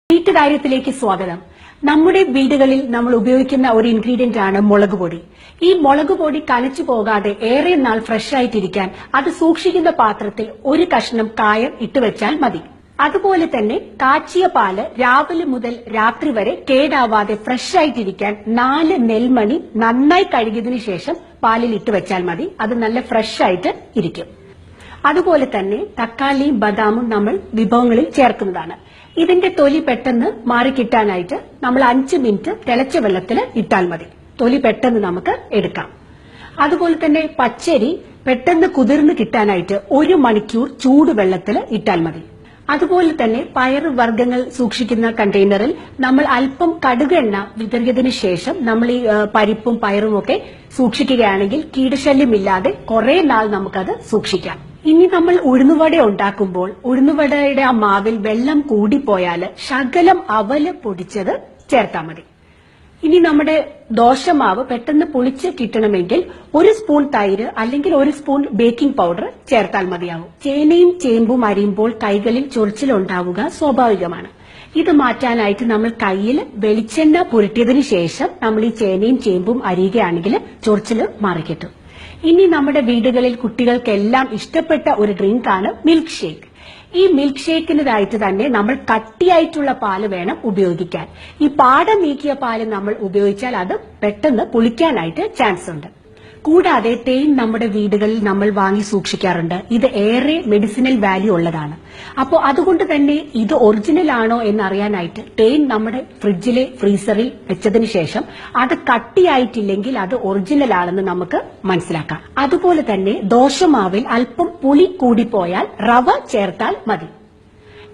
വീട്ടുകാര്യത്തിലേക്ക് സ്വാഗതം. നമ്മുടെ വീടുകളിൽ നമ്മൾ ഉപയോഗിക്കുന്ന ഒരു ഇൻഗ്രീഡിയന്റ് ആണ് മുളകുപൊടി. ഈ മുളകുപൊടി കനച്ചു പോകാതെ ഏറെ നാൾ ഫ്രഷ് ആയിട്ടിരിക്കാൻ അത് സൂക്ഷിക്കുന്ന പാത്രത്തിൽ ഒരു കഷ്ണം കായം ഇട്ടുവെച്ചാൽ മതി. അതുപോലെ തന്നെ കാച്ചിയ പാല് രാവിലെ മുതൽ രാത്രി വരെ കേടാവാതെ ഫ്രഷ് ആയിട്ടിരിക്കാൻ 4 നെൽമണി നന്നായി കഴുകിയതിനു ശേഷം പാലിൽ ഇട്ടുവെച്ചാൽ മതി. അത് നല്ല ഫ്രഷ് ആയിട്ട് ഇരിക്കും. അതുപോലെ തന്നെ തക്കാളിയും ബദാമും നമ്മൾ വിഭവങ്ങളിൽ ചേർക്കുന്നതാണ്. ഇതിന്റെ തൊലി പെട്ടെന്ന് മാറിക്കിട്ടാനായിട്ട് നമ്മൾ 5 മിനിറ്റ് തിളച്ച വെള്ളത്തിൽ ഇട്ടാൽ മതി. തൊലി പെട്ടെന്ന് നമുക്ക് എടുക്കാം. അതുപോലെ തന്നെ പച്ചരി പെട്ടെന്ന് കുതിർന്ന് കിട്ടാനായിട്ട് 1 മണിക്കൂർ ചൂടുവെള്ളത്തിൽ ഇട്ടാൽ മതി. അതുപോലെ തന്നെ പയറ് വർഗ്ഗങ്ങൾ സൂക്ഷിക്കുന്ന കണ്ടെയ്നറിൽ നമ്മൾ അല്പം കടുകെണ്ണ വിതറിയതിനു ശേഷം നമ്മൾ ഈ പരിപ്പും പയറും ഒക്കെ സൂക്ഷിക്കുകയാണെങ്കിൽ കീടശല്യമില്ലാതെ കുറെ നാൾ നമുക്കത് സൂക്ഷിക്കാം. ഇനി നമ്മൾ ഉഴുന്നുവട ഉണ്ടാക്കുമ്പോൾ ഉഴുന്നുവടയുടെ ആ മാവിൽ വെള്ളം കൂടിപ്പോയാൽ ശകലം അവല് പൊടിച്ചത് ചേർത്താൽ മതി. ഇനി നമ്മുടെ ദോശമാവ് പെട്ടെന്ന് പൊളിച്ച് കിട്ടണമെങ്കിൽ 1 സ്പൂൺ തൈര് അല്ലെങ്കിൽ 1 സ്പൂൺ ബേക്കിംഗ് പൗഡർ ചേർത്താൽ മതിയാവും. ചേനയും ചേമ്പും അരിയുമ്പോൾ കൈകളിൽ ചൊറിച്ചിലുണ്ടാവുക സ്വാഭാവികമാണ്. ഇത് മാറ്റാനായിട്ട് നമ്മൾ കയ്യിൽ വെളിച്ചെണ്ണ പുരട്ടിയതിനു ശേഷം നമ്മൾ ഈ ചേനയും ചേമ്പും അരിയുകയാണെങ്കിൽ ചൊറിച്ചിൽ മാറിക്കിട്ടും. ഇനി നമ്മുടെ വീടുകളിൽ കുട്ടികൾക്കെല്ലാം ഇഷ്ടപ്പെട്ട ഒരു ഡ്രിങ്കാണ് മിൽക്ക് ഷേക്ക്. ഈ മിൽക്ക് ഷേക്കിനായിട്ട് തന്നെ നമ്മൾ കട്ടിയായിട്ടുള്ള പാല് വേണം ഉപയോഗിക്കാൻ. ഈ പാടം നീക്കിയ പാല് നമ്മൾ ഉപയോഗിച്ചാൽ അത് പെട്ടെന്ന് പുളിക്കാനായിട്ട് ചാൻസ് ഉണ്ട്. കൂടാതെ തേൻ നമ്മുടെ വീടുകളിൽ നമ്മൾ വാങ്ങി സൂക്ഷിക്കാറുണ്ട്. ഇത് ഏറെ മെഡിസിനൽ വാല്യൂ ഉള്ളതാണ്. അപ്പോൾ അതുകൊണ്ട് തന്നെ ഇത് ഒറിജിനൽ ആണോ എന്നറിയാനായിട്ട് തേൻ നമ്മുടെ ഫ്രിഡ്ജിലെ ഫ്രീസറിൽ വെച്ചതിന് ശേഷം അത് കട്ടിയായിട്ടില്ലെങ്കിൽ അത് ഒറിജിനൽ ആണെന്ന് നമുക്ക് മനസ്സിലാക്കാം. അതുപോലെ തന്നെ ദോശമാവിൽ അല്പം പുളി കൂടിപ്പോയാൽ റവ ചേർത്താൽ മതി.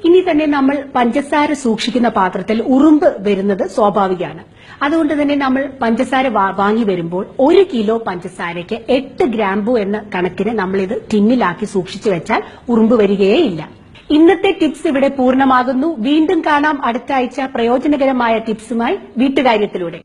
ഇനി തന്നെ നമ്മൾ പഞ്ചസാര സൂക്ഷിക്കുന്ന പാത്രത്തിൽ ഉറുമ്പ് വരുന്നത് സ്വാഭാവികമാണ്. അതുകൊണ്ട് തന്നെ നമ്മൾ പഞ്ചസാര വാങ്ങി വരുമ്പോൾ 1 കിലോ പഞ്ചസാരയ്ക്ക് 8 ഗ്രാമ്പു എന്ന കണക്കിന് നമ്മളിത് ടിന്നിലാക്കി സൂക്ഷിച്ചു വെച്ചാൽ ഉറുമ്പ് വരികയേ ഇല്ല. ഇന്നത്തെ ടിപ്സ് ഇവിടെ പൂർണ്ണമാകുന്നു. വീണ്ടും കാണാം അടുത്ത ആഴ്ച പ്രയോജനകരമായ ടിപ്സുമായി വീട്ടുകാര്യത്തിലൂടെ.